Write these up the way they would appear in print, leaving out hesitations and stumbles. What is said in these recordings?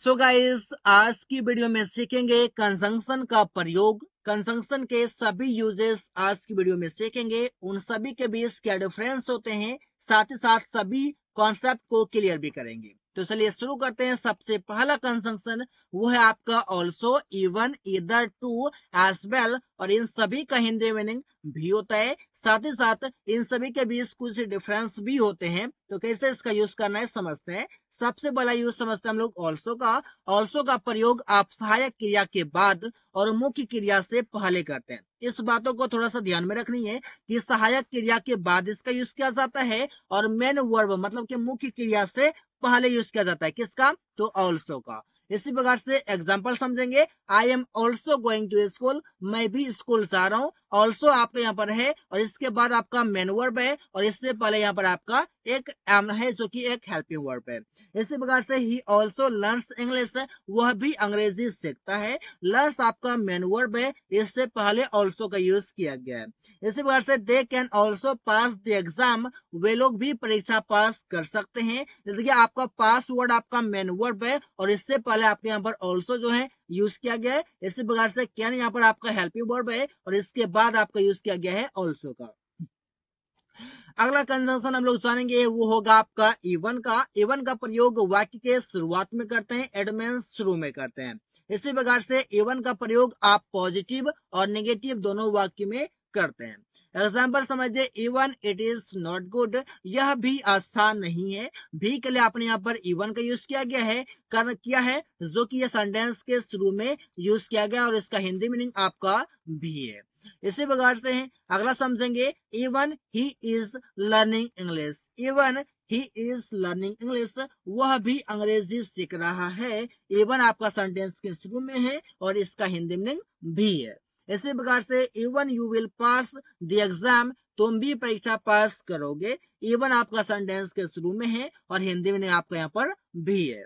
So guys, आज की video में सीखेंगे कंजंक्शन का प्रयोग। कंजंक्शन के सभी यूजेस आज की वीडियो में सीखेंगे। उन सभी के बीच क्या डिफरेंस होते हैं, साथ ही साथ सभी कॉन्सेप्ट को क्लियर भी करेंगे। तो चलिए शुरू करते हैं। सबसे पहला कंजंक्शन वो है आपका also, even, either, too, as well, और इन सभी का हिंदी मीनिंग भी होता है। साथ ही साथ इन सभी के बीच कुछ डिफरेंस भी होते हैं। तो कैसे इसका यूज करना है समझते हैं। सबसे बड़ा यूज समझते हैं हम लोग ऑल्सो का। ऑल्सो का प्रयोग आप सहायक क्रिया के बाद और मुख्य क्रिया से पहले करते हैं। इस बातों को थोड़ा सा ध्यान में रखनी है कि सहायक क्रिया के बाद इसका यूज किया जाता है और मेन वर्ब मतलब कि मुख्य क्रिया से पहले यूज किया जाता है। किसका? तो ऑल्सो का। इसी प्रकार से एग्जाम्पल समझेंगे। I am also going to school, मैं भी स्कूल जा रहा हूँ। ऑल्सो आपका यहाँ पर है और इसके बाद आपका मेन वर्ब है और इससे पहले यहाँ पर आपका एक एम है जो कि एक हेल्पिंग वर्ब है। इसी प्रकार से ही ऑल्सो लर्न्स इंग्लिश, वह भी अंग्रेजी सीखता है। लर्न्स आपका मेन वर्ब है, इससे पहले ऑल्सो का यूज किया गया है। इसी प्रकार से they can also pass the exam, वे लोग भी परीक्षा पास कर सकते हैं। जैसे कि आपका पास वर्ड आपका मेन वर्ब है और इससे पहले आपके यहाँ पर ऑल्सो जो है यूज किया गया है। इसी प्रकार से कैन यहाँ पर आपका हेल्पिंग वर्ब है और इसके बाद आपका यूज किया गया है ऑल्सो का। अगला कंजंक्शन हम लोग जानेंगे वो होगा आपका इवन का। इवन का प्रयोग वाक्य के शुरुआत में करते हैं, एड में शुरू में करते हैं। इसी प्रकार से इवन का प्रयोग आप पॉजिटिव और नेगेटिव दोनों वाक्य में करते हैं। एग्जाम्पल समझिए, even it is not good, यह भी आसान नहीं है। भी के लिए आपने यहाँ पर इवन का यूज किया गया है, कारण किया है जो कि यह सेंटेंस के शुरू में यूज किया गया और इसका हिंदी मीनिंग आपका भी है। इसी प्रकार से अगला समझेंगे, even he is learning English. Even he is learning English, वह भी अंग्रेजी सीख रहा है। इवन आपका सेंटेंस के शुरू में है और इसका हिंदी मीनिंग भी है। इसी प्रकार से even you will pass the exam, तुम भी परीक्षा पास करोगे। इवन आपका सेंटेंस के शुरू में है और हिंदी मीनिंग आपका यहाँ पर भी है।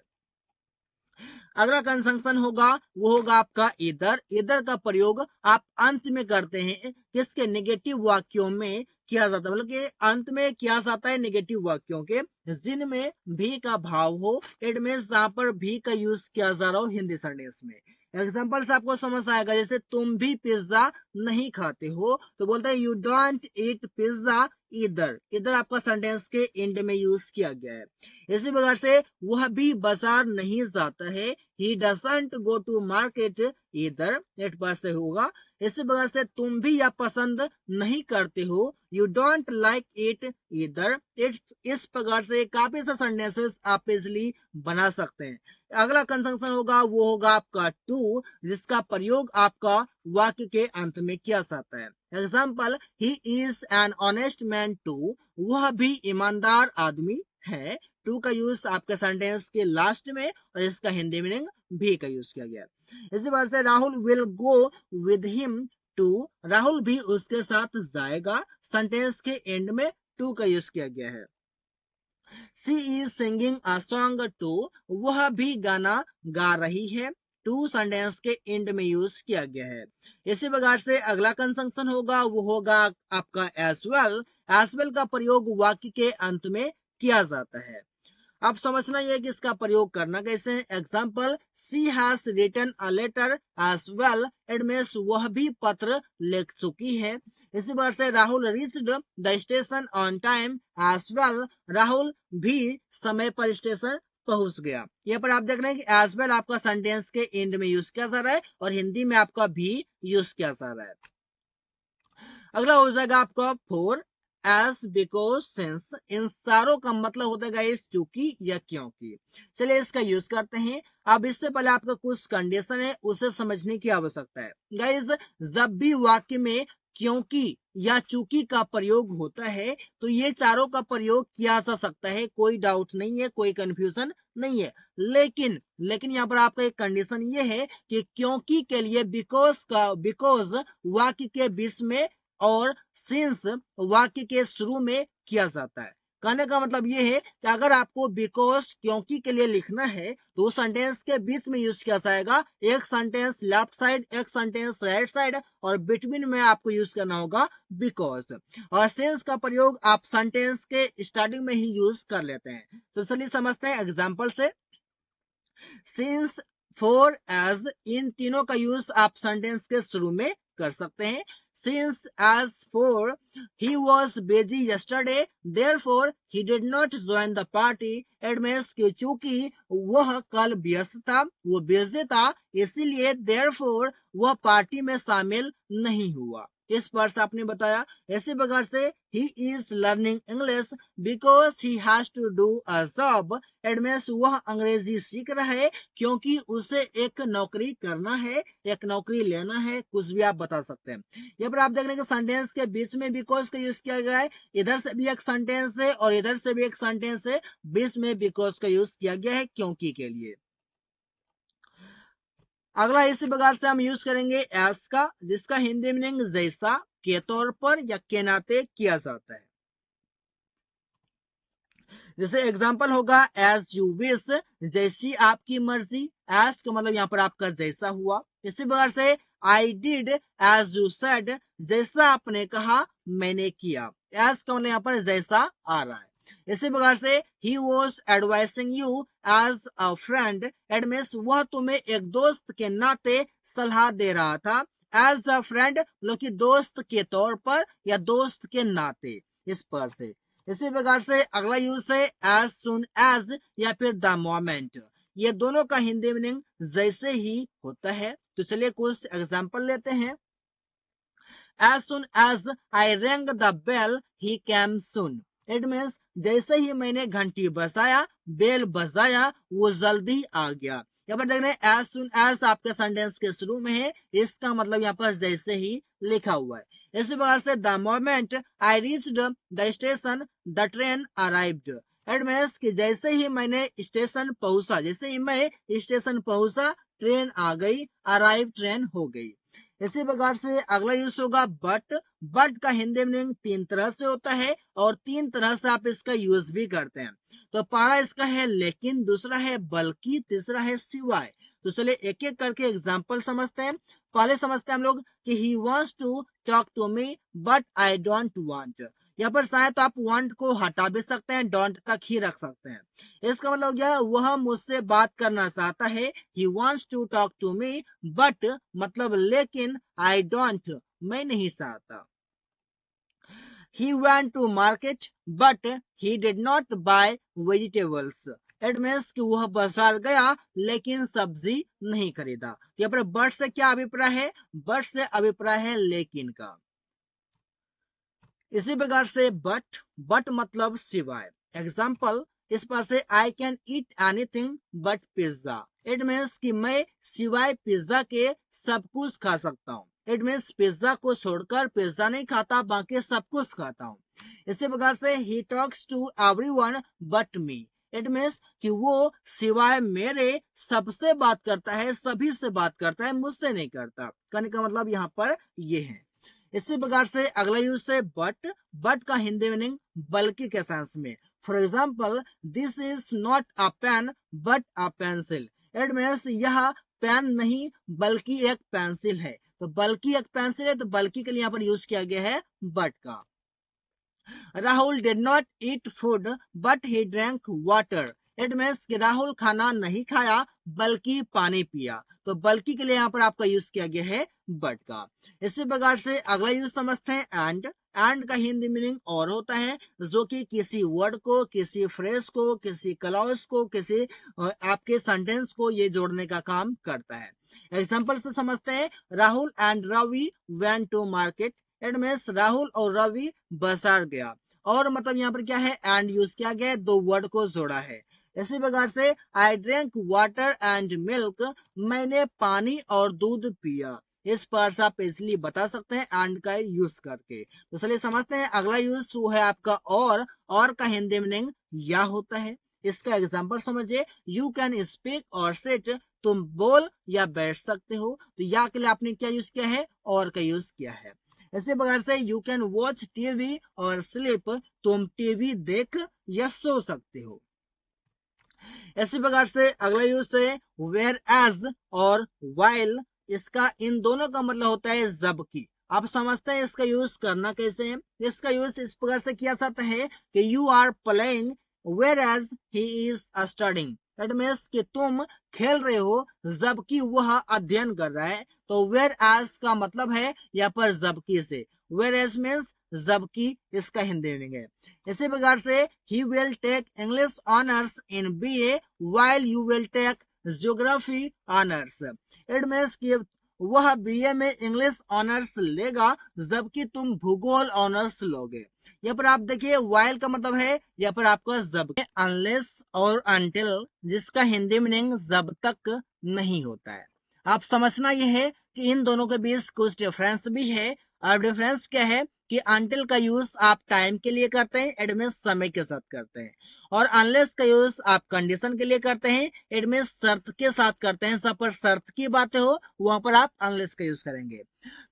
अगला कंजंक्शन होगा वो होगा आपका इधर। इधर का प्रयोग आप अंत में करते हैं, किसके? नेगेटिव वाक्यों में किया जाता है, मतलब कि अंत में किया जाता है नेगेटिव वाक्यों के जिनमें भी का भाव हो। इट मींस जहां पर भी का यूज किया जा रहा हो हिंदी सेंटेंस में। एग्जाम्पल से आपको समझ आएगा, जैसे तुम भी पिज्जा नहीं खाते हो तो बोलते हैं यू डोंट ईट पिज्जा इधर। इधर आपका सेंटेंस के एंड में यूज किया गया है। इसी प्रकार से वह भी बाजार नहीं जाता है, he doesn't go to market इधर। एट पास से होगा। इसी प्रकार से तुम भी यह पसंद नहीं करते हो, यू डोंट लाइक इट इधर। इस प्रकार से काफी सारे सेंटेंसेस आप इजिली बना सकते हैं। अगला कंजंक्शन होगा वो होगा आपका टू, जिसका प्रयोग आपका वाक्य के अंत में किया जाता है। Example, he is an honest man too, वह भी ईमानदार आदमी है। टू का यूज आपके सेंटेंस के लास्ट में और इसका हिंदी मीनिंग भी का यूज किया गया है। इसी बात से Rahul will go with him too, Rahul भी उसके साथ जाएगा। सेंटेंस के एंड में टू का यूज किया गया है। She is singing a song too, वह भी गाना गा रही है। टू सेंटेंस के एंड में यूज किया गया है। इसी प्रकार से अगला कंजंक्शन होगा वो होगा आपका एज वेल। एज वेल का प्रयोग वाक्य के अंत में किया जाता है। अब समझना यह कि इसका प्रयोग करना कैसे है। Example, she has written a letter as well, it means वह भी पत्र लिख चुकी है। इसी बार से Rahul reached the station on time as well, Rahul भी समय पर स्टेशन पहुंच गया। यहाँ पर आप देख रहे हैं कि एज वेल आपका सेंटेंस के एंड में यूज किया जा रहा है और हिंदी में आपका भी यूज किया जा रहा है। अगला हो जाएगा आपका फोर, एस, बिकॉज, सिंस। इन सारों का मतलब होता है गाइस चूंकि या क्योंकि। चलिए इसका यूज करते हैं। अब इससे पहले आपका कुछ कंडीशन है उसे समझने की आवश्यकता है। गाइस, जब भी वाक्य में क्योंकि या चूंकि का प्रयोग होता है तो ये चारों का प्रयोग किया जा सकता है, कोई डाउट नहीं है, कोई कंफ्यूजन नहीं है। लेकिन यहाँ पर आपका एक कंडीशन ये है कि क्योंकि के लिए बिकॉज वाक्य के बीच में और सिंस वाक्य के शुरू में किया जाता है। कहने का मतलब ये है कि अगर आपको बिकॉज क्योंकि के लिए लिखना है तो सेंटेंस के बीच में यूज किया जाएगा। एक सेंटेंस लेफ्ट साइड, एक सेंटेंस राइट साइड और बिटवीन में आपको यूज करना होगा बिकॉज। और सिंस का प्रयोग आप सेंटेंस के स्टार्टिंग में ही यूज कर लेते हैं। तो चलिए समझते हैं एग्जाम्पल से। सिंस, फॉर, एज, इन तीनों का यूज आप सेंटेंस के शुरू में कर सकते हैं। Since, as, for, he was busy yesterday, therefore he did not join the party. It means कि चूंकि वह कल व्यस्त था, वो बिजी था, इसीलिए देयरफॉर वह पार्टी में शामिल नहीं हुआ। इस पर से आपने बताया। इसी प्रकार से he is learning English because he has to do a job. It means वह अंग्रेजी सीख रहा है क्योंकि उसे एक नौकरी करना है, एक नौकरी लेना है, कुछ भी आप बता सकते हैं। यहाँ पर आप देख रहे हैं कि सेंटेंस के बीच में बिकॉज का यूज किया गया है, इधर से भी एक सेंटेंस है और इधर से भी एक सेंटेंस है, बीच में बिकॉज का यूज किया गया है क्योंकि के लिए। अगला इसी प्रकार से हम यूज करेंगे एस का, जिसका हिंदी मीनिंग जैसा, के तौर पर या के नाते किया जाता है। जैसे एग्जांपल होगा एज यू विश, जैसी आपकी मर्जी। एज का मतलब यहाँ पर आपका जैसा हुआ। इसी प्रकार से I did as you said, जैसा आपने कहा मैंने किया। एज का मतलब यहाँ पर जैसा आ रहा है। इसी प्रकार से he was advising you as a friend. It means वह तुम्हें एक दोस्त के नाते सलाह दे रहा था। एज अ फ्रेंड मतलब कि दोस्त के तौर पर या दोस्त के नाते, इस पर से। इसी प्रकार से अगला यूज है एज सुन एज या फिर द मोमेंट। ये दोनों का हिंदी मीनिंग जैसे ही होता है। तो चलिए कुछ एग्जांपल लेते हैं। As soon as I rang the bell, he came soon. It means जैसे ही मैंने घंटी बजाया, बेल बजाया, वो जल्दी आ गया। यहाँ पर देख रहे हैं as soon as आपके सेंटेंस के शुरू में है, इसका मतलब यहाँ पर जैसे ही लिखा हुआ है। इसी प्रकार से the moment I reached the station, the train arrived. It means कि जैसे ही मैंने स्टेशन पहुंचा, जैसे ही मैं स्टेशन पहुंचा, ट्रेन आ गई, अराइव ट्रेन हो गई। इसी प्रकार से अगला यूज होगा बट। बट का हिंदी मीनिंग तीन तरह से होता है और तीन तरह से आप इसका यूज भी करते हैं। तो पहला इसका है लेकिन, दूसरा है बल्कि, तीसरा है सिवाय। तो चलिए एक एक करके एग्जांपल समझते हैं। पहले समझते हैं हम लोग कि he wants to talk to me but I don't want. यहाँ पर शायद तो आप वांट को हटा भी सकते हैं, डोंट तक ही रख सकते हैं। इसका मतलब क्या, वह मुझसे बात करना चाहता है। He wants to talk to me but मतलब लेकिन, आई डोंट मैं नहीं चाहता। He went to market but he did not buy vegetables. It means कि वह बाजार गया लेकिन सब्जी नहीं खरीदा। यहाँ पर बट से क्या अभिप्राय है, बट से अभिप्राय है लेकिन का। इसी प्रकार से बट मतलब सिवाय। एग्जाम्पल इस पर से I can eat anything but pizza. It means कि मैं सिवाय पिज्जा के सब कुछ खा सकता हूँ। इट मीन्स पिज्जा को छोड़कर पिज्जा नहीं खाता, बाकी सब कुछ खाता हूँ। इसी प्रकार से he talks to everyone but me. It means कि वो सिवाय मेरे सबसे बात करता है, सभी से बात करता है, मुझसे नहीं करता। कहने का मतलब यहाँ पर ये है। इसी प्रकार से अगला यूज है बट का हिंदी मीनिंग बल्कि के सेंस में। For example this is not a pen but a pencil. It means यह पेन नहीं बल्कि एक पेंसिल है। तो बल्कि एक पेंसिल है, तो बल्कि के लिए यहाँ पर यूज किया गया है बट का। Rahul did not eat food but he drank water. It means कि राहुल खाना नहीं खाया बल्कि पानी पिया। तो बल्कि के लिए यहाँ पर आपका यूज किया गया है बट का। इसी प्रकार से अगला यूज समझते हैं एंड। एंड का हिंदी मीनिंग और होता है, जो कि किसी वर्ड को, किसी फ्रेज को, किसी क्लॉज को, किसी आपके सेंटेंस को ये जोड़ने का काम करता है। एग्जाम्पल से समझते हैं Rahul and Ravi went to market. It means Rahul और रवि बाजार गया। और मतलब यहाँ पर क्या है, एंड यूज किया गया है, दो वर्ड को जोड़ा है। इसी प्रकार से I drink water and milk, मैंने पानी और दूध पिया। इस पर से आप इसलिए बता सकते हैं एंड का यूज करके। तो चलिए समझते हैं अगला यूज वो है आपका और का हिंदी मीनिंग या होता है। इसका एग्जाम्पल समझिए, यू कैन स्पीक और सिट, तुम बोल या बैठ सकते हो। तो या के लिए आपने क्या यूज किया है, और का यूज किया है। इसी प्रकार से यू कैन वॉच टीवी और स्लीप, तुम टीवी देख या सो सकते हो। इसी प्रकार से अगला यूज है वेयर एज और वाइल। इसका इन दोनों का मतलब होता है जबकि। आप समझते हैं इसका यूज करना कैसे है। इसका यूज इस प्रकार से किया जाता है कि you are playing whereas he is studying. It means कि तुम खेल रहे हो जबकि वह अध्ययन कर रहा है। तो वेयर एज का मतलब है यहाँ पर जबकि से, वेयर एज मीन्स जबकि, इसका हिंदी मीनिंग है। इसी प्रकार से he will take English honours in BA while you will take geography honours. It means कि वह बीए में इंग्लिश ऑनर्स लेगा जबकि तुम भूगोल ऑनर्स लोगे। यहाँ पर आप देखिए वाइल का मतलब है यहाँ पर आपका जब, अनलेस और अनटिल जिसका हिंदी मीनिंग जब तक नहीं होता है। आप समझना यह है कि इन दोनों के बीच कुछ डिफरेंस भी है। और डिफरेंस क्या है कि अनटिल का यूज आप टाइम के लिए करते हैं, इट मीन्स समय के साथ करते हैं, और अनलेस का यूज आप कंडीशन के लिए करते हैं, इट मीन्स शर्त के साथ करते हैं। सब पर शर्त की बातें हो वहां पर आप अनलेस का यूज करेंगे।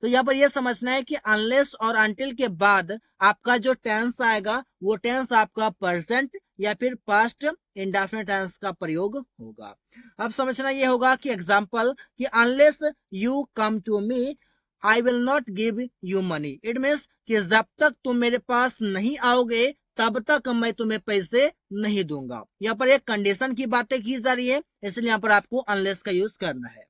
तो यहाँ पर यह समझना है कि अनलेस और अनटिल के बाद आपका जो टेंस आएगा वो टेंस आपका प्रेजेंट या फिर पास्ट इंडेफिनिट टेंस का प्रयोग होगा। अब समझना यह होगा कि एग्जाम्पल कि unless you come to me I will not give you money. It means कि जब तक तुम मेरे पास नहीं आओगे तब तक मैं तुम्हें पैसे नहीं दूंगा। यहाँ पर एक कंडीशन की बातें की जा रही है, इसलिए यहाँ पर आपको अनलेस का यूज करना है।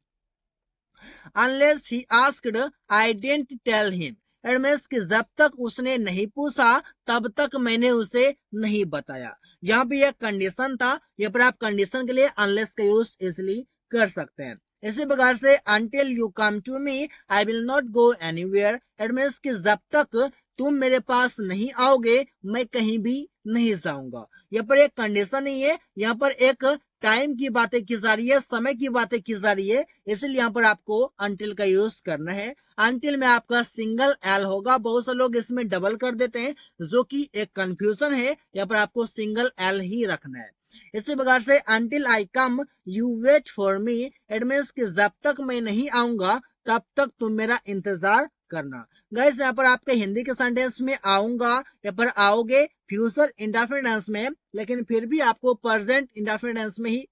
Unless he asked I didn't tell him. It means कि जब तक उसने नहीं पूछा तब तक मैंने उसे नहीं बताया। यहाँ पे एक कंडीशन था, यहाँ पर आप कंडीशन के लिए अनलेस का यूज इसलिए कर सकते हैं। इसी प्रकार से until you come to me I will not go anywhere। It means कि जब तक तुम मेरे पास नहीं आओगे मैं कहीं भी नहीं जाऊंगा। यहाँ पर एक कंडीशन नहीं है, यहाँ पर एक टाइम की बातें की जा रही है, समय की बातें की जा रही है, इसलिए यहाँ पर आपको until का यूज करना है। until में आपका सिंगल एल होगा, बहुत से लोग इसमें डबल कर देते हैं जो कि एक कंफ्यूजन है। यहाँ पर आपको सिंगल एल ही रखना है। इसी प्रकार से until I come you wait for me। It means कि जब तक मैं नहीं आऊंगा तब तक तुम मेरा इंतजार करना। गाइस यहाँ पर आपके हिंदी के सेंटेंस में आऊंगा यहाँ पर आओगे फ्यूचर इंडेफिनिट टेंस में, लेकिन फिर भी आपको प्रेजेंट इंडेफिनिट टेंस में ही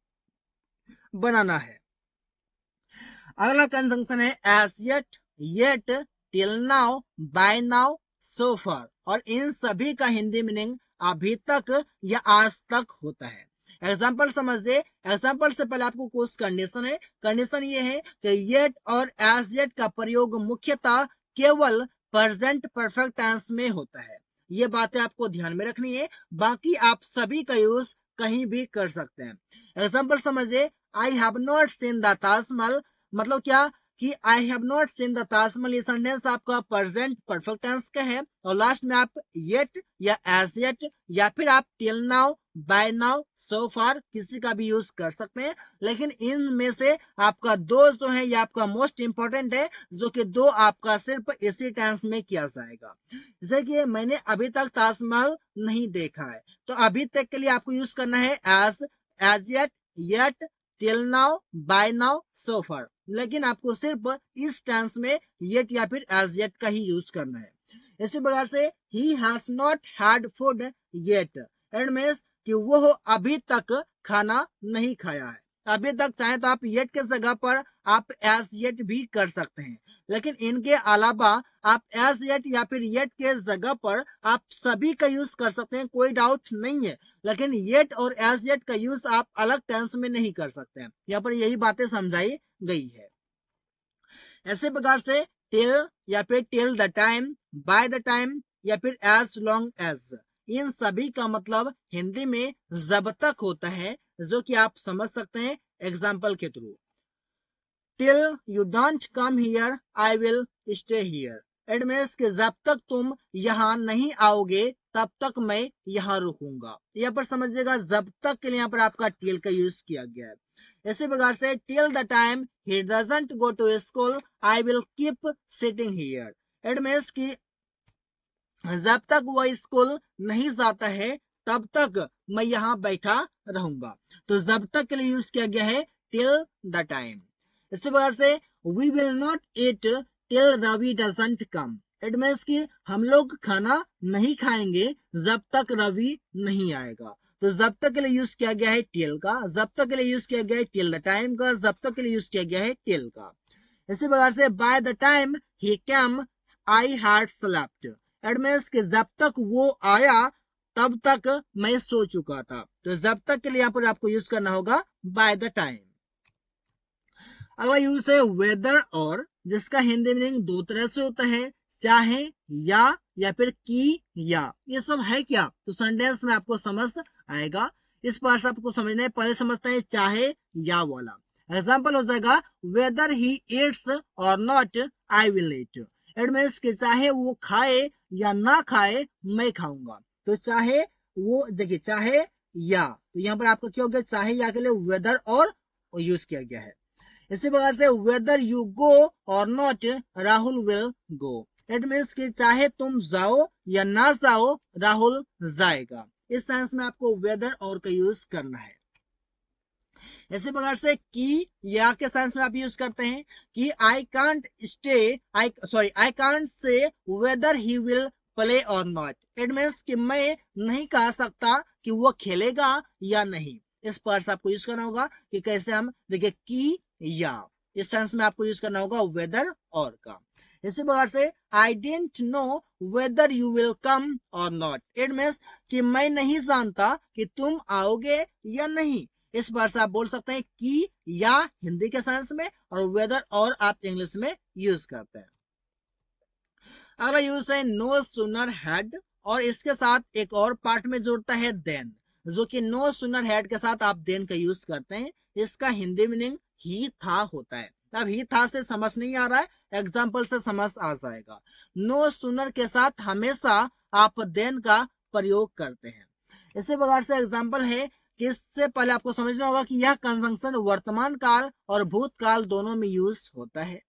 बनाना है। अगला कंजंक्शन है as yet, yet, till now, by now, so far, और इन सभी का हिंदी मीनिंग अभी तक या आज तक होता है। एग्जाम्पल समझिए, एग्जाम्पल से पहले आपको कुछ कंडीशन है। कंडीशन ये है कि येट और एज येट का प्रयोग मुख्यतः केवल प्रेजेंट परफेक्ट टेंस में होता है। ये बातें आपको ध्यान में रखनी है, बाकी आप सभी का यूज कहीं भी कर सकते हैं। एग्जाम्पल समझिए, I have not seen the Taj Mahal, मतलब क्या कि I have not seen the Taj Mahal, ये सेंटेंस आपका प्रेजेंट परफेक्ट टेंस का है, और लास्ट में आप येट या एज येट या फिर आप till now, by now, so फार किसी का भी यूज कर सकते हैं। लेकिन इनमें से आपका दो जो है ये आपका मोस्ट इंपॉर्टेंट है, जो कि दो आपका सिर्फ इसी टेंस में किया जाएगा। जैसे कि मैंने अभी तक ताजमहल नहीं देखा है, तो अभी तक के लिए आपको यूज करना है as yet, yet, till now, by now, so far. लेकिन आपको सिर्फ इस टेंस में येट या फिर एज येट का ही यूज करना है। इसी प्रकार से he has not had food yet. It means कि वो अभी तक खाना नहीं खाया है। अभी तक चाहे तो आप येट के जगह पर आप एज येट भी कर सकते हैं, लेकिन इनके अलावा आप एज येट या फिर येट के जगह पर आप सभी का यूज कर सकते हैं, कोई डाउट नहीं है। लेकिन येट और एज येट का यूज आप अलग टेंस में नहीं कर सकते हैं। यहाँ पर यही बातें समझाई गई है। ऐसे प्रकार से टिल या फिर till the time, by the time या फिर एज लॉन्ग एज, इन सभी का मतलब हिंदी में जब तक होता है, जो कि आप समझ सकते हैं एग्जाम्पल के through. Till you don't come here I will stay here. It means कि जब तक तुम यहाँ नहीं आओगे तब तक मैं यहाँ रुकूंगा। यहाँ पर समझिएगा जब तक के लिए यहाँ पर आपका टिल का यूज किया गया है। इसी प्रकार से till the time he doesn't go to school I will keep sitting here. It means कि जब तक वो स्कूल नहीं जाता है तब तक मैं यहाँ बैठा रहूंगा। तो जब तक के लिए यूज किया गया है टिल द टाइम। इसी प्रकार से we will not eat till Ravi doesn't come. It means कि हम लोग खाना नहीं खाएंगे जब तक रवि नहीं आएगा। तो जब तक के लिए यूज किया गया है टिल का, जब तक के लिए यूज किया गया है टिल द टाइम का, जब तक के लिए यूज किया गया है टिल का। इसी प्रकार से by the time he came I had slept. It means कि जब तक वो आया तब तक मैं सो चुका था। तो जब तक के लिए यहाँ पर आपको यूज करना होगा बाय द टाइम। अगला यूज है वेदर और, जिसका हिंदी मीनिंग दो तरह से होता है, चाहे या फिर की या। ये सब है क्या, तो सेंटेंस में आपको समझ आएगा। इस पार्ट से आपको समझना है। पहले समझते हैं चाहे या वाला। एग्जाम्पल हो जाएगा वेदर ही ईट्स और not I will eat. It means कि चाहे वो खाए या ना खाए मैं खाऊंगा। तो चाहे वो, देखिए चाहे या, तो यहाँ पर आपका क्या हो गया, चाहे या के लिए वेदर और यूज किया गया है। इसी प्रकार से वेदर यू गो और not Rahul will go. It means कि चाहे तुम जाओ या ना जाओ राहुल जाएगा। इस सेंस में आपको वेदर और का यूज करना है। इसी प्रकार से की या के सेंस में आप यूज करते हैं कि I can't stay, I can't say weather he will play और नॉट। इट मीन्स कि मैं नहीं कह सकता कि वो खेलेगा या नहीं। इस पर से आपको यूज करना होगा कि कैसे हम, देखिए की या, इस सेंस में आपको यूज करना होगा वेदर और का। इसी प्रकार से I don't know whether you will come और नॉट। इट मीन्स कि मैं नहीं जानता कि तुम आओगे या नहीं। इस बार से आप बोल सकते हैं कि या हिंदी के सेंस में, और वेदर और आप इंग्लिश में यूज करते हैं। अगला यूज है नो सूनर हैड, और इसके साथ एक और पार्ट में जुड़ता है देन, जो कि नो सूनर हैड के साथ आप देन का यूज करते हैं। इसका हिंदी मीनिंग ही था होता है। अब ही था से समझ नहीं आ रहा है, एग्जाम्पल से समझ आ जाएगा। नो सूनर के साथ हमेशा आप देन का प्रयोग करते हैं। इसी प्रकार से एग्जाम्पल है कि इससे पहले आपको समझना होगा कि यह कंजंक्शन वर्तमान काल और भूतकाल दोनों में यूज होता है।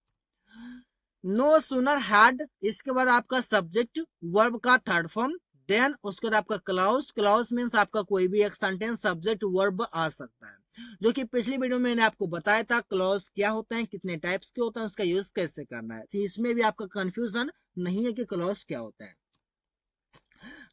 नो सूनर हैड, इसके बाद आपका सब्जेक्ट वर्ब का थर्ड फॉर्म, देन उसके बाद आपका क्लाउज। क्लाउज मीन्स आपका कोई भी एक सेंटेंस सब्जेक्ट वर्ब आ सकता है, जो कि पिछली वीडियो में मैंने आपको बताया था क्लाउज क्या होता है, कितने टाइप्स के होते हैं, उसका यूज कैसे करना है। तो इसमें भी आपका कंफ्यूजन नहीं है कि क्लाउज क्या होता है।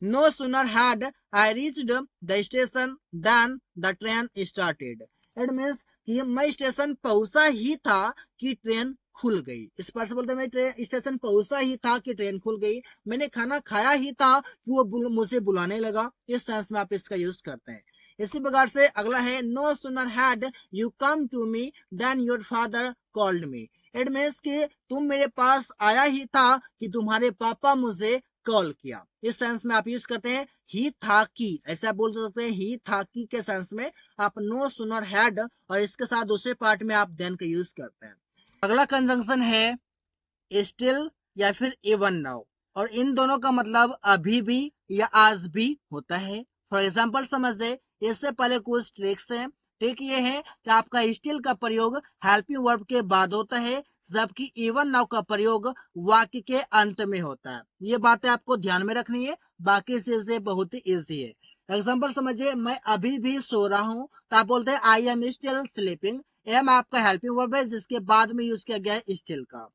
No sooner had I reached the station than the train started. It means कि मैं स्टेशन पहुंचा ही था कि ट्रेन खुल गई। इस पर से बोलते हैं मैं स्टेशन पहुंचा ही था कि ट्रेन खुल गई। मैंने खाना खाया ही था कि वो मुझे बुलाने लगा। इस सेंस में आप इसका यूज करते हैं। इसी प्रकार से अगला है no sooner had you come to me then your father called me. It means कि तुम मेरे पास आया ही था कि तुम्हारे पापा मुझे कॉल किया। इस सेंस में आप यूज करते हैं ही था की। ऐसे आप बोल सकते हैं ही था की के सेंस में आप नो सूनर हैड और इसके साथ दूसरे पार्ट में आप देन का यूज करते हैं। अगला कंजंक्शन है स्टिल या फिर इवन नाउ, और इन दोनों का मतलब अभी भी या आज भी होता है। फॉर एग्जाम्पल समझे, इससे पहले कुछ ट्रिक्स हैं। ट्रिक ये है कि आपका स्टिल का प्रयोग हेल्पिंग वर्ब के बाद होता है, जबकि इवन नाउ का प्रयोग वाक्य के अंत में होता है। ये बातें आपको ध्यान में रखनी है, बाकी चीजें बहुत ही ईजी है। एग्जाम्पल समझिए, मैं अभी भी सो रहा हूँ, तो आप बोलते हैं I am still sleeping. Am आपका हेल्पिंग वर्ब है जिसके बाद में यूज किया गया है स्टिल का।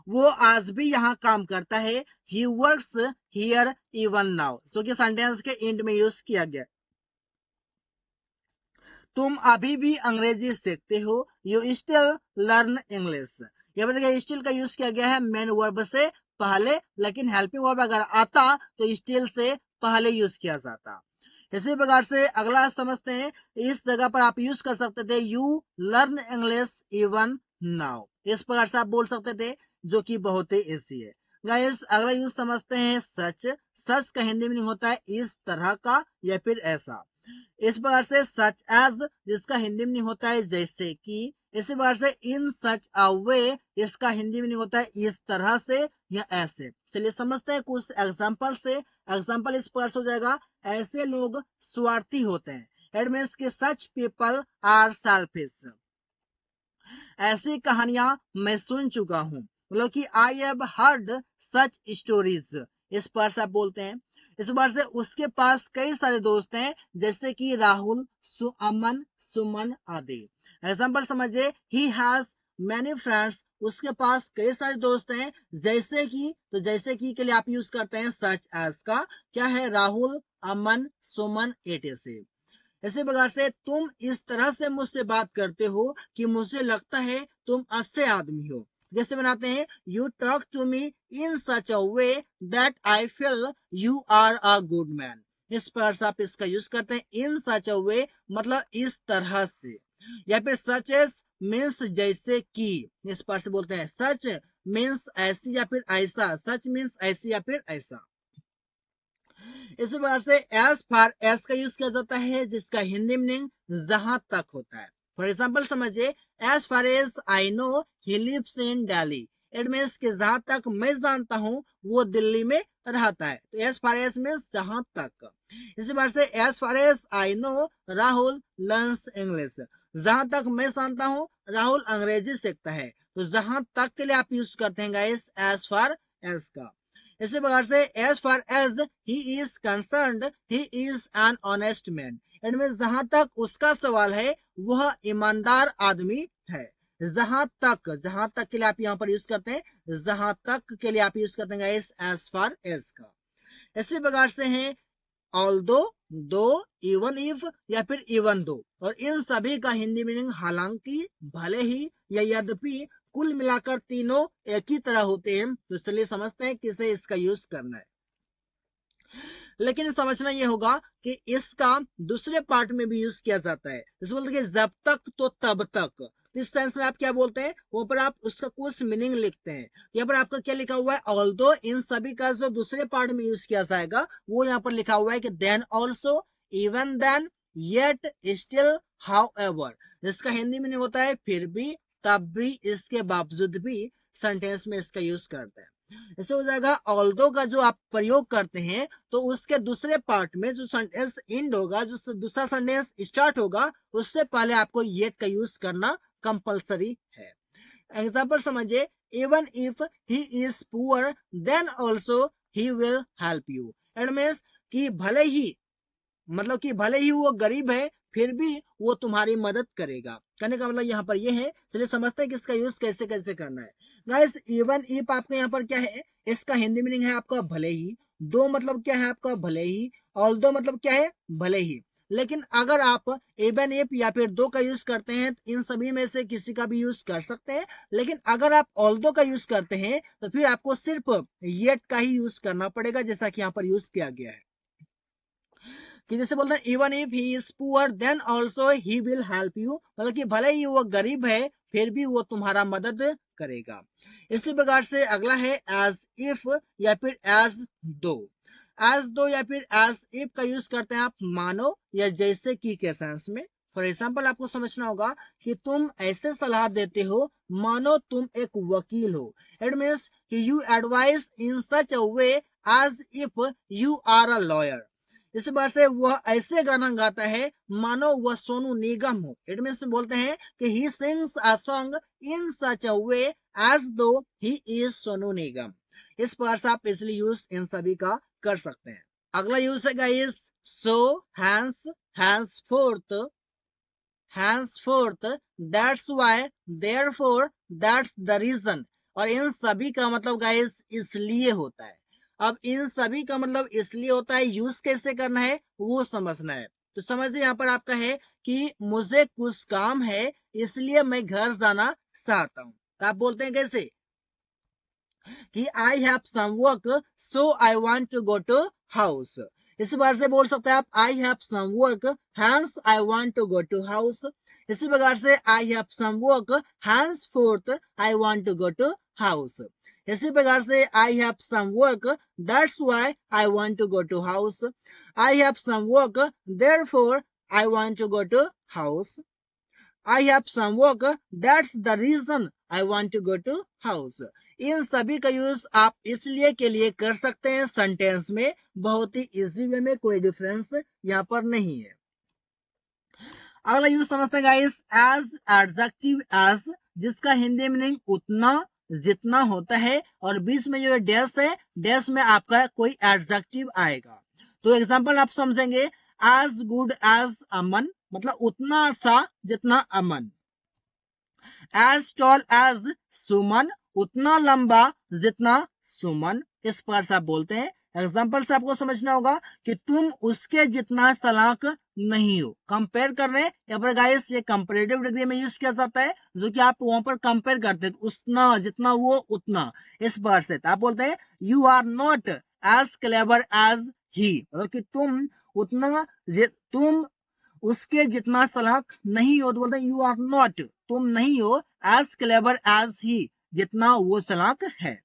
वो आज भी यहाँ काम करता है, he works here even now, जो कि सेंटेंस के एंड में यूज किया गया। तुम अभी भी अंग्रेजी सीखते हो, यू स्टिल लर्न इंग्लिश। ये बताइए स्टिल का यूज किया गया है मेन वर्ब से पहले, लेकिन हेल्पिंग वर्ब अगर आता तो स्टिल से पहले यूज किया जाता। इसी प्रकार से अगला समझते हैं, इस जगह पर आप यूज कर सकते थे you learn English even now. इस प्रकार से आप बोल सकते थे, जो कि बहुत ही ईजी है। गाइस अगला यूज समझते हैं सच। सच का हिंदी मीनिंग होता है इस तरह का या फिर ऐसा। इस प्रकार से सच एज, जिसका हिंदी मीनिंग होता है जैसे कि। इसी प्रकार से इन सच अ वे, इसका हिंदी मीनिंग होता है इस तरह से या ऐसे। चलिए समझते हैं कुछ एग्जाम्पल से। एग्जाम्पल इस प्रकार से हो जाएगा, ऐसे लोग स्वार्थी होते हैं। इट मीन्स कि सच पीपल आर सेल्फिश। ऐसी कहानियां मैं सुन चुका हूँ, मतलब कि I have heard such stories. इस पर से आप बोलते हैं। इस बार से उसके पास कई सारे दोस्त हैं, जैसे कि राहुल, अमन, सुमन आदि। एग्जाम्पल समझिए, ही हैज मैनी फ्रेंड्स, उसके पास कई सारे दोस्त हैं। जैसे कि, तो जैसे कि के लिए आप यूज करते हैं सच एज का। क्या है, राहुल, अमन, सुमन, etc। इसी प्रकार से तुम इस तरह से मुझसे बात करते हो कि मुझे लगता है तुम अच्छे आदमी हो। कैसे बनाते हैं, you talk to me in such a way that I feel you are a good man. इस पर से आप इसका यूज करते हैं, इन सच अ वे मतलब इस तरह से, या फिर सच एस मीन्स जैसे कि, इस पर से बोलते हैं सच मीन्स ऐसी या फिर ऐसा, सच मीन्स ऐसी या फिर ऐसा। इस बार से एज फार एज का यूज किया जाता है जिसका हिंदी मीनिंग जहां तक होता है। फॉर एग्जाम्पल समझिए, as far as I know he lives in Delhi, it means कि जहां तक मैं जानता हूं वो दिल्ली में रहता है। तो एज फार एज मीन्स जहां तक। इसी बार से as far as I know Rahul learns English, जहां तक मैं जानता हूं राहुल अंग्रेजी सीखता है। तो जहां तक के लिए आप यूज करते हैं गाइस एज फार एज का। इसी प्रकार से as far as he is concerned he is an honest man, it mean जहां तक उसका सवाल है वह ईमानदार आदमी है। जहां तक के लिए आप यहाँ पर यूज करते हैं, जहां तक के लिए आप यूज करते हैं एज फार एज का। इसी प्रकार से है ऑल्दो, दो, इवन इफ या फिर इवन दो, और इन सभी का हिंदी मीनिंग हालांकि, भले ही या यद्यपि, कुल मिलाकर तीनों एक ही तरह होते हैं। तो चलिए समझते हैं किसे इसका यूज करना है। लेकिन समझना यह होगा कि इसका दूसरे पार्ट में भी यूज किया जाता है, जैसे बोलते हैं जब तक तो तब तक। इस सेंस में आप क्या बोलते हैं, वो पर आप उसका कुछ मीनिंग लिखते हैं। यहाँ पर आपका क्या लिखा हुआ है, ऑल्दो, इन सभी का जो दूसरे पार्ट में यूज किया जाएगा वो यहाँ पर लिखा हुआ है कि then also, even then, yet, still, however. जिसका हिंदी मीनिंग होता है फिर भी, तब भी, इसके बावजूद भी, सेंटेंस में इसका यूज करते हैं। ऐसे हो जाएगा ऑल्दो का जो आप प्रयोग करते हैं तो उसके दूसरे पार्ट में जो सेंटेंस एंड होगा, जो दूसरा सेंटेंस स्टार्ट होगा, उससे पहले आपको येट का यूज करना कंपलसरी है। एग्जाम्पल समझिए, even if he is poor then also he will help you, it means कि भले ही, मतलब कि भले ही वो गरीब है फिर भी वो तुम्हारी मदद करेगा। कहने का मतलब यहाँ पर ये है। चलिए समझते हैं कि इसका यूज कैसे कैसे करना है। गाइस, इवन इफ आपके यहाँ पर क्या है, इसका हिंदी मीनिंग है आपका भले ही। दो मतलब क्या है आपका भले ही। ऑल्दो मतलब क्या है भले ही। लेकिन अगर आप इवन इफ या फिर दो का यूज करते हैं तो इन सभी में से किसी का भी यूज कर सकते हैं। लेकिन अगर आप ऑल्दो का यूज करते हैं तो फिर आपको सिर्फ येट का ही यूज करना पड़ेगा, जैसा कि यहाँ पर यूज किया गया है। कि जैसे बोलते हैं even if he is poor then also he will help you, मतलब कि भले ही वो गरीब है फिर भी वो तुम्हारा मदद करेगा। इसी प्रकार से अगला है एज इफ या फिर एज दो। एज दो या फिर एज इफ का यूज करते हैं आप मानो या जैसे कि के सेंस में। फॉर एग्जाम्पल आपको समझना होगा कि तुम ऐसे सलाह देते हो मानो तुम एक वकील हो, इट मीन्स कि you advise in such a way as if you are a lawyer. इस बार से वह ऐसे गाना गाता है मानो वह सोनू निगम हो, इट मीन्स बोलते हैं कि he sings a song in such a way as though he is Sonu Nigam. इस प्रकार से आप इसलिए यूज इन सभी का कर सकते हैं। अगला यूज है guys so, hence, henceforth, that's why, therefore, that's the reason. और इन सभी का मतलब गाइस इसलिए होता है। अब इन सभी का मतलब इसलिए होता है, यूज कैसे करना है वो समझना है। तो समझिए यहाँ पर आपका है कि मुझे कुछ काम है इसलिए मैं घर जाना चाहता हूँ। तो आप बोलते हैं कैसे कि I have some work so I want to go to house. इसी प्रकार से बोल सकते हैं आप I have some work hence I want to go to house. इसी प्रकार से I have some work henceforth I want to go to house. इसी प्रकार से I have some work that's why I want to go to house. I have some work therefore I want to go to house. I have some work. That's the reason I want to go to house. इन सभी का use आप इसलिए के लिए कर सकते हैं sentence में, बहुत ही इजी वे में, कोई डिफरेंस यहाँ पर नहीं है। अगला यूज समझते हैं गाइस एज एडजेक्टिव एज, जिसका हिंदी मीनिंग उतना, जितना होता है, और बीच में जो डैश है, डैश में आपका कोई एडजेक्टिव आएगा। तो एग्जांपल आप समझेंगे एज गुड एज अमन, मतलब उतना सा जितना अमन। एज टॉल एज सुमन, उतना लंबा जितना सुमन। इस प्रकार से आप बोलते हैं। एग्जाम्पल से आपको समझना होगा कि तुम उसके जितना चालाक नहीं हो। कंपेयर कर रहे हैं यहाँ पर गाइस, ये कंपेरेटिव डिग्री में यूज किया जाता है, जो कि आप वहां पर कंपेयर करते हैं उतना, जितना वो उतना, इस बार से आप बोलते हैं you are not as clever as he, मतलब कि तुम उतना, तुम उसके जितना चालाक नहीं हो, तो बोलते हैं यू आर नॉट, तुम नहीं हो एज क्लेवर एज ही, जितना वो चालाक है।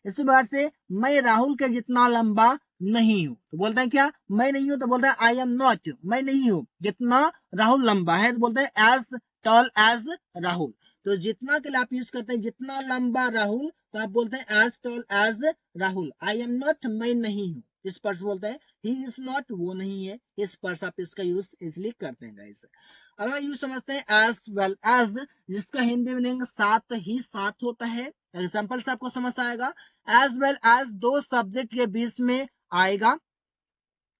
इसी बार से मैं राहुल के जितना लंबा नहीं हूं, तो बोलते हैं क्या, मैं नहीं हूं, तो बोलते हैं आई एम नॉट, मैं नहीं हूं जितना राहुल लंबा है, तो बोलते हैं एज टॉल एज राहुल। तो जितना के लिए आप यूज करते हैं जितना लंबा राहुल, तो आप बोलते हैं as tall as Rahul. I am not, मैं नहीं हूं, इस पर से बोलते हैं ही इज नॉट, वो नहीं है, इस पर से आप इसका यूज इसलिए करते हैं गाइस। अगला यूज समझते हैं एज वेल एज, जिसका हिंदी मीनिंग साथ ही साथ होता है। एग्जाम्पल से आपको समझ आएगा। एज वेल एज दो सब्जेक्ट के बीच में आएगा,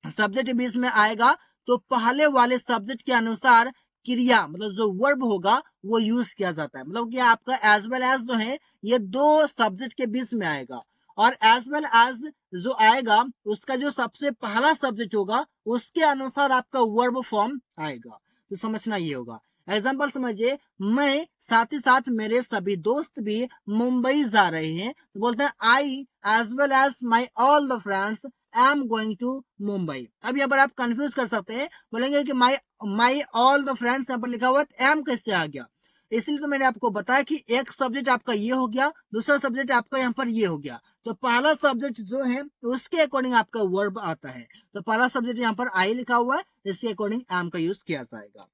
सब्जेक्ट के बीच में आएगा तो पहले वाले सब्जेक्ट के अनुसार क्रिया, मतलब जो वर्ब होगा वो यूज किया जाता है। मतलब कि आपका एज वेल एज जो है ये दो सब्जेक्ट के बीच में आएगा, और एज वेल एज जो आएगा उसका जो सबसे पहला सब्जेक्ट होगा उसके अनुसार आपका वर्ब फॉर्म आएगा। तो समझना ये होगा। एग्जाम्पल समझिए, मैं साथ ही साथ मेरे सभी दोस्त भी मुंबई जा रहे हैं, तो बोलते हैं I as well as my all the friends am going to Mumbai. अब यहाँ पर आप कंफ्यूज कर सकते हैं, बोलेंगे कि माई ऑल द फ्रेंड्स, यहाँ पर लिखा हुआ एम कैसे आ गया। इसलिए तो मैंने आपको बताया कि एक सब्जेक्ट आपका ये हो गया, दूसरा सब्जेक्ट आपका यहाँ पर ये हो गया, तो पहला सब्जेक्ट जो है उसके अकॉर्डिंग आपका वर्ब आता है। तो पहला सब्जेक्ट यहाँ पर आई लिखा हुआ है, इसके अकॉर्डिंग एम का यूज किया जाएगा।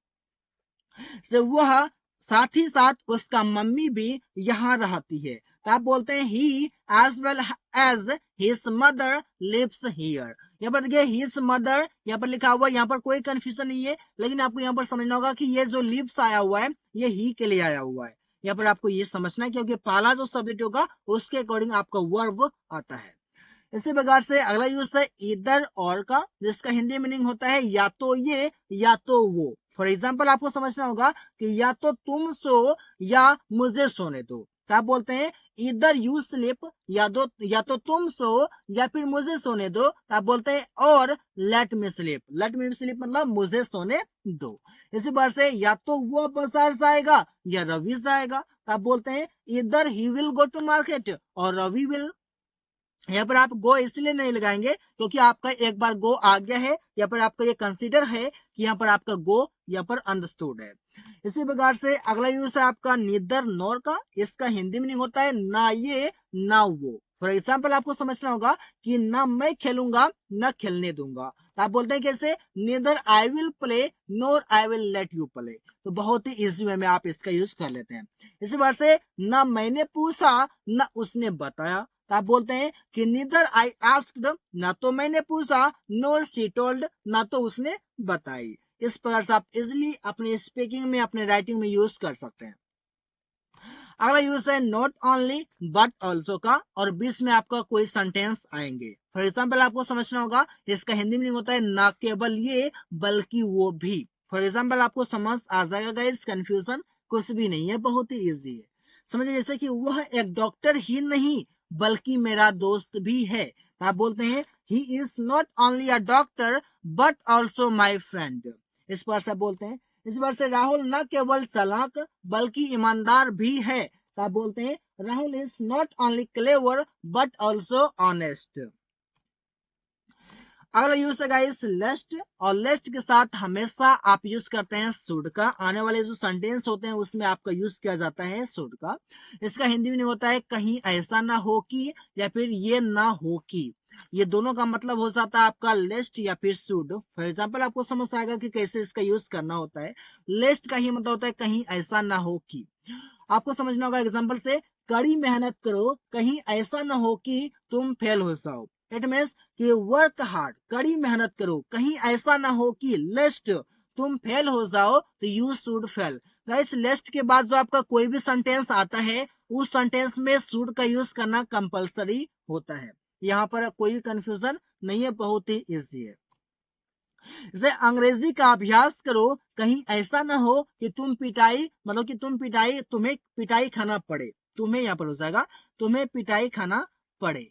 से वह साथ ही साथ उसका मम्मी भी यहाँ रहती है, तो आप बोलते हैं he as well as his mother lives here. यहाँ पर देखिए हिज मदर यहाँ पर लिखा हुआ है, यहाँ पर कोई कंफ्यूजन नहीं है, लेकिन आपको यहाँ पर समझना होगा कि ये जो लिव्स आया हुआ है ये ही के लिए आया हुआ है। यहाँ पर आपको ये समझना है, क्योंकि पहला जो सब्जेक्ट होगा उसके अकॉर्डिंग आपका वर्ब आता है। इसी प्रकार से अगला यूज है इधर और का, जिसका हिंदी मीनिंग होता है या तो ये या तो वो। फॉर एग्जाम्पल आपको समझना होगा कि या तो तुम सो या मुझे सोने दो, तो आप बोलते हैं इधर यू स्लीप, या तो तुम सो या फिर मुझे सोने दो, तो आप बोलते हैं और let me sleep. Let me sleep मतलब मुझे सोने दो। इसी बार से या तो वो बाजार जाएगा या रवि जाएगा, तो आप बोलते हैं इधर he will go to market और रवि विल। यहाँ पर आप गो इसलिए नहीं लगाएंगे क्योंकि आपका एक बार गो आ गया है, यहाँ पर आपका ये कंसीडर है कि यहाँ पर आपका गो यहाँ पर अंडरस्टूड है। इसी प्रकार से अगला यूज है आपका नीदर नॉर का, इसका हिंदी मीनिंग होता है ना ये ना वो। फॉर एग्जाम्पल आपको समझना होगा कि ना मैं खेलूंगा ना खेलने दूंगा, तो आप बोलते हैं कैसे, neither I will play NOR I will let you play. तो बहुत ही इजी वे में आप इसका यूज कर लेते हैं। इसी बार से ना मैंने पूछा ना उसने बताया, तो आप बोलते हैं कि नीदर आई आस्क्ड, ना तो मैंने पूछा, नोर शी टोल्ड, ना तो उसने बताई। इस प्रकार से आप इजिली अपने स्पीकिंग में अपने राइटिंग में यूज कर सकते हैं। अगला यूज है नॉट ओनली बट ऑल्सो का, और बीच में आपका कोई सेंटेंस आएंगे। फॉर एग्जाम्पल आपको समझना होगा, इसका हिंदी मीनिंग होता है ना केवल ये बल्कि वो भी। फॉर एग्जाम्पल आपको समझ आ जाएगा गाइस, कंफ्यूजन कुछ भी नहीं है, बहुत ही इजी है। समझिए जैसे कि वह एक डॉक्टर ही नहीं बल्कि मेरा दोस्त भी है, तो आप बोलते हैं he is not only a doctor but also my friend. इस पर से बोलते हैं, इस बार से राहुल न केवल चालाक बल्कि ईमानदार भी है, तो आप बोलते हैं Rahul is not only clever but also honest. अगला यूज है गाइस लेस्ट, और लेस्ट के साथ हमेशा आप यूज करते हैं शुड का। आने वाले जो सेंटेंस होते हैं उसमें आपका यूज किया जाता है शुड का। इसका हिंदी में होता है कहीं ऐसा ना हो कि, या फिर ये ना हो कि। ये दोनों का मतलब हो जाता है आपका लेस्ट या फिर शुड। फॉर एग्जाम्पल आपको समझ आएगा कि कैसे इसका यूज करना होता है। लेस्ट का ही मतलब होता है कहीं ऐसा ना हो कि। आपको समझना होगा एग्जाम्पल से, कड़ी मेहनत करो कहीं ऐसा ना हो कि तुम फेल हो जाओ। इट मीन्स कि वर्क हार्ड, कड़ी मेहनत करो कहीं ऐसा ना हो कि लेस्ट तुम फेल हो जाओ, तो यू शुड फेल। गाइस लेस्ट के बाद जो आपका कोई भी सेंटेंस आता है उस सेंटेंस में शुड का यूज करना कंपलसरी होता है। यहाँ पर कोई कंफ्यूजन नहीं है, बहुत ही इजी है। जैसे अंग्रेजी का अभ्यास करो कहीं ऐसा ना हो कि तुम पिटाई, मतलब कि तुम्हें पिटाई खाना पड़े। तुम्हें यहाँ पर हो जाएगा तुम्हें पिटाई खाना पड़े।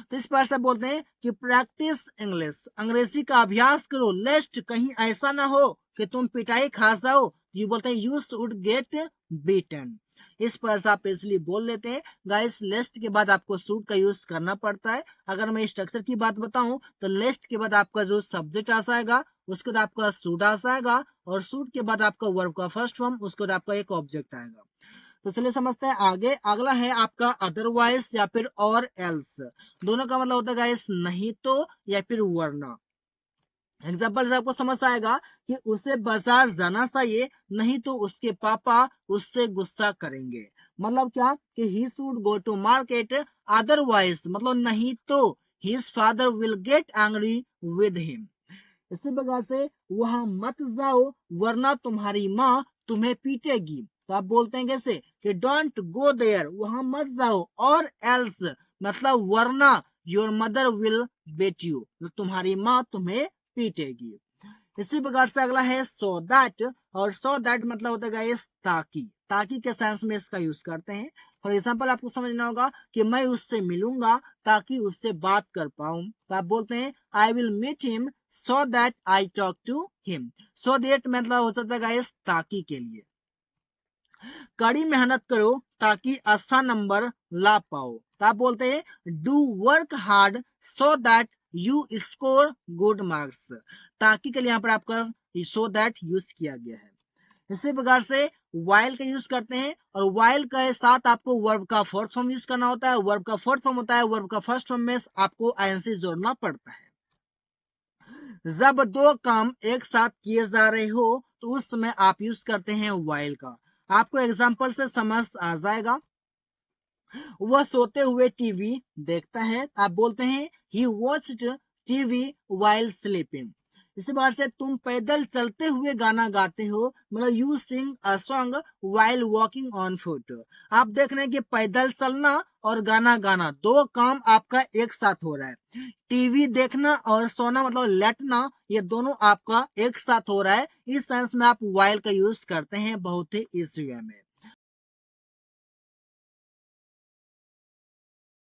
तो इस पर से बोलते हैं कि प्रैक्टिस इंग्लिश, अंग्रेजी का अभ्यास करो, लेस्ट कहीं ऐसा ना हो कि तुम पिटाई खा जाओ। ये बोलते हैं यू शुड गेट बीटन। इस पर से आप इसलिए बोल लेते हैं गाइस, लेस्ट के बाद आपको शुड का यूज करना पड़ता है। अगर मैं स्ट्रक्चर की बात बताऊं तो लेस्ट के बाद आपका जो सब्जेक्ट आ जाएगा, उसके बाद आपका शुड आ जाएगा, और शुड के बाद आपका वर्ब का फर्स्ट फॉर्म, उसके बाद आपका एक ऑब्जेक्ट आएगा। तो चलिए समझते हैं आगे। अगला है आपका अदरवाइज या फिर और एल्स। दोनों का मतलब होता है गाइस नहीं तो या फिर वरना। एग्जाम्पल से आपको समझ आएगा कि उसे बाजार जाना चाहिए, नहीं तो उसके पापा उससे गुस्सा करेंगे। मतलब क्या कि he should go to market, otherwise मतलब नहीं तो his father will get angry with him. इसी प्रकार से वहां मत जाओ वरना तुम्हारी माँ तुम्हें पीटेगी। तो आप बोलते हैं कैसे कि डोंट गो देयर, वहां मत जाओ, और एल्स मतलब वरना your mother will bet you, तुम्हारी माँ तुम्हें पीटेगी। इसी प्रकार से अगला है सो दैट, और सो दैट मतलब होता है इस ताकि, ताकि के सेंस में इसका यूज करते हैं। फॉर एग्जाम्पल आपको समझना होगा कि मैं उससे मिलूंगा ताकि उससे बात कर पाऊं, तो आप बोलते हैं I will meet him so that I talk to him. So that मतलब हो सकता है इस ताकि के लिए। कड़ी मेहनत करो ताकि अच्छा नंबर ला पाओ, तो आप बोलते हैं do work hard so that you score good marks. ताकि के लिए यहाँ पर आपका सो दैट यूज किया गया है। इसी प्रकार से वाइल का यूज करते हैं, और वाइल के साथ आपको वर्ब का फोर्थ फॉर्म यूज करना होता है। वर्ब का फोर्थ फॉर्म होता है, वर्ब का फर्स्ट फॉर्म में आपको आईएनसी जोड़ना पड़ता है। जब दो काम एक साथ किए जा रहे हो तो उस समय आप यूज करते हैं वाइल का। आपको एग्जाम्पल से समझ आ जाएगा। वह सोते हुए टीवी देखता है, आप बोलते हैं ही वॉच्ड टीवी वाइल स्लीपिंग। इसी बात से तुम पैदल चलते हुए गाना गाते हो, मतलब you sing a song while walking on foot. आप देख रहे हैं कि पैदल चलना और गाना गाना दो काम आपका एक साथ हो रहा है। टीवी देखना और सोना मतलब लेटना, ये दोनों आपका एक साथ हो रहा है। इस सेंस में आप वाइल का यूज करते हैं बहुत ही इजी वे में।